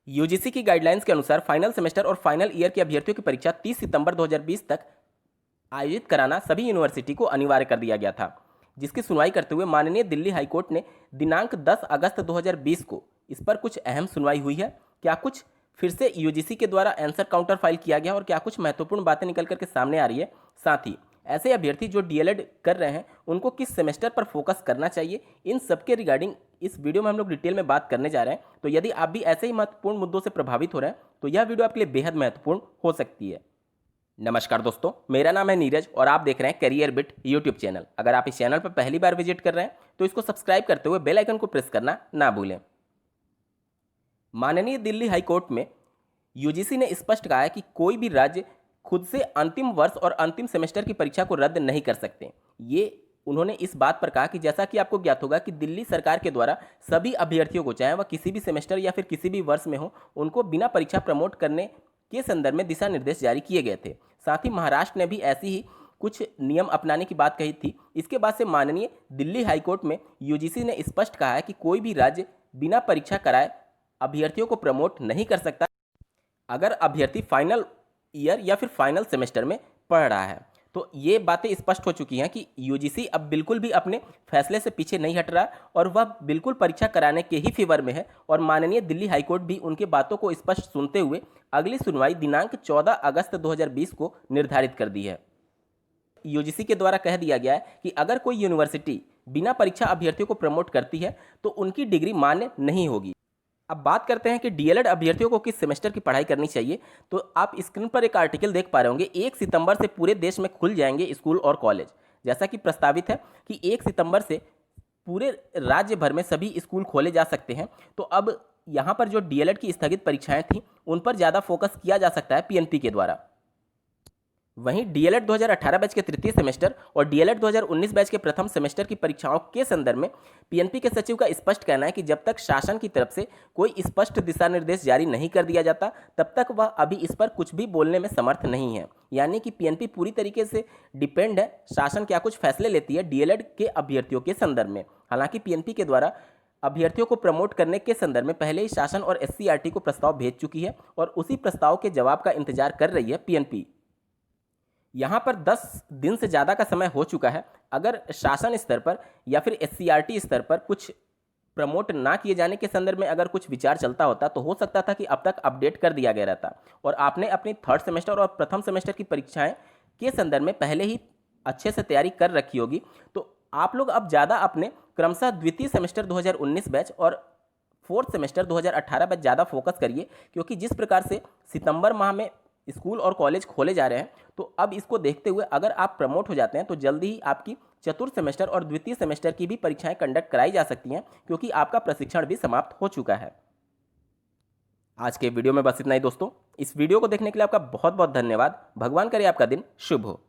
UGC की guidelines के अनुसार फाइनल सेमेस्टर और फाइनल ईयर के अभ्यर्थियों की परीक्षा 30 सितंबर 2020 तक आयोजित कराना सभी यूनिवर्सिटी को अनिवार्य कर दिया गया था, जिसकी सुनवाई करते हुए माननीय दिल्ली हाईकोर्ट ने दिनांक 10 अगस्त 2020 को इस पर कुछ अहम सुनवाई हुई है। क्या कुछ फिर से यूजीसी के द्वारा आंसर काउंटर फाइल किया गया और क्या कुछ महत्वपूर्ण बातें निकल करके सामने आ रही है। साथ ही ऐसे अभ्यर्थी जो डीएलएड कर रहे हैं उनको किस सेमेस्टर पर फोकस करना चाहिए, इन सबके रिगार्डिंग इस वीडियो में हम लोग डिटेल में बात करने जा रहे हैं। तो यदि आप भी ऐसे ही महत्वपूर्ण मुद्दों से प्रभावित हो रहे हैं तो यह वीडियो आपके लिए बेहद महत्वपूर्ण हो सकती है। नमस्कार दोस्तों, मेरा नाम है नीरज और आप देख रहे हैं करियर बिट यूट्यूब चैनल। अगर आप इस चैनल पर पहली बार विजिट कर रहे हैं तो इसको सब्सक्राइब करते हुए बेल आइकन को प्रेस करना ना भूलें। माननीय दिल्ली हाईकोर्ट में यूजीसी ने स्पष्ट कहा है कि कोई भी राज्य खुद से अंतिम वर्ष और अंतिम सेमेस्टर की परीक्षा को रद्द नहीं कर सकते। ये उन्होंने इस बात पर कहा कि जैसा कि आपको ज्ञात होगा कि दिल्ली सरकार के द्वारा सभी अभ्यर्थियों को, चाहे वह किसी भी सेमेस्टर या फिर किसी भी वर्ष में हो, उनको बिना परीक्षा प्रमोट करने के संदर्भ में दिशा निर्देश जारी किए गए थे। साथ ही महाराष्ट्र ने भी ऐसी ही कुछ नियम अपनाने की बात कही थी। इसके बाद से माननीय दिल्ली हाईकोर्ट में यूजीसी ने स्पष्ट कहा है कि कोई भी राज्य बिना परीक्षा कराए अभ्यर्थियों को प्रमोट नहीं कर सकता अगर अभ्यर्थी फाइनल ईयर या फिर फाइनल सेमेस्टर में पढ़ रहा है। तो ये बातें स्पष्ट हो चुकी हैं कि यूजीसी अब बिल्कुल भी अपने फैसले से पीछे नहीं हट रहा और वह बिल्कुल परीक्षा कराने के ही फेवर में है। और माननीय दिल्ली हाईकोर्ट भी उनकी बातों को स्पष्ट सुनते हुए अगली सुनवाई दिनांक 14 अगस्त 2020 को निर्धारित कर दी है। यूजीसी के द्वारा कह दिया गया है कि अगर कोई यूनिवर्सिटी बिना परीक्षा अभ्यर्थियों को प्रमोट करती है तो उनकी डिग्री मान्य नहीं होगी। अब बात करते हैं कि डीएलएड अभ्यर्थियों को किस सेमेस्टर की पढ़ाई करनी चाहिए। तो आप स्क्रीन पर एक आर्टिकल देख पा रहे होंगे, 1 सितंबर से पूरे देश में खुल जाएंगे स्कूल और कॉलेज। जैसा कि प्रस्तावित है कि 1 सितंबर से पूरे राज्य भर में सभी स्कूल खोले जा सकते हैं। तो अब यहाँ पर जो डीएलएड की स्थगित परीक्षाएं थी उन पर ज़्यादा फोकस किया जा सकता है पीएनपी के द्वारा। वहीं डीएलएड 2018 बैच के तृतीय सेमेस्टर और डीएलएड 2019 बैच के प्रथम सेमेस्टर की परीक्षाओं के संदर्भ में पीएनपी के सचिव का स्पष्ट कहना है कि जब तक शासन की तरफ से कोई स्पष्ट दिशा निर्देश जारी नहीं कर दिया जाता तब तक वह अभी इस पर कुछ भी बोलने में समर्थ नहीं है। यानी कि पीएनपी पूरी तरीके से डिपेंड है शासन क्या कुछ फैसले लेती है डीएलएड के अभ्यर्थियों के संदर्भ में। हालांकि पीएनपी के द्वारा अभ्यर्थियों को प्रमोट करने के संदर्भ में पहले ही शासन और एससीईआरटी को प्रस्ताव भेज चुकी है और उसी प्रस्ताव के जवाब का इंतजार कर रही है पीएनपी। यहाँ पर 10 दिन से ज़्यादा का समय हो चुका है। अगर शासन स्तर पर या फिर एससीईआरटी स्तर पर कुछ प्रमोट ना किए जाने के संदर्भ में अगर कुछ विचार चलता होता तो हो सकता था कि अब तक अपडेट कर दिया गया रहता और आपने अपनी थर्ड सेमेस्टर और प्रथम सेमेस्टर की परीक्षाएं के संदर्भ में पहले ही अच्छे से तैयारी कर रखी होगी। तो आप लोग अब ज़्यादा अपने क्रमशः द्वितीय सेमेस्टर 2019 बैच और फोर्थ सेमेस्टर 2018 बैच ज़्यादा फोकस करिए, क्योंकि जिस प्रकार से सितंबर माह में स्कूल और कॉलेज खोले जा रहे हैं तो अब इसको देखते हुए अगर आप प्रमोट हो जाते हैं तो जल्दी ही आपकी चतुर्थ सेमेस्टर और द्वितीय सेमेस्टर की भी परीक्षाएं कंडक्ट कराई जा सकती हैं, क्योंकि आपका प्रशिक्षण भी समाप्त हो चुका है। आज के वीडियो में बस इतना ही दोस्तों। इस वीडियो को देखने के लिए आपका बहुत बहुत धन्यवाद। भगवान करे आपका दिन शुभ हो।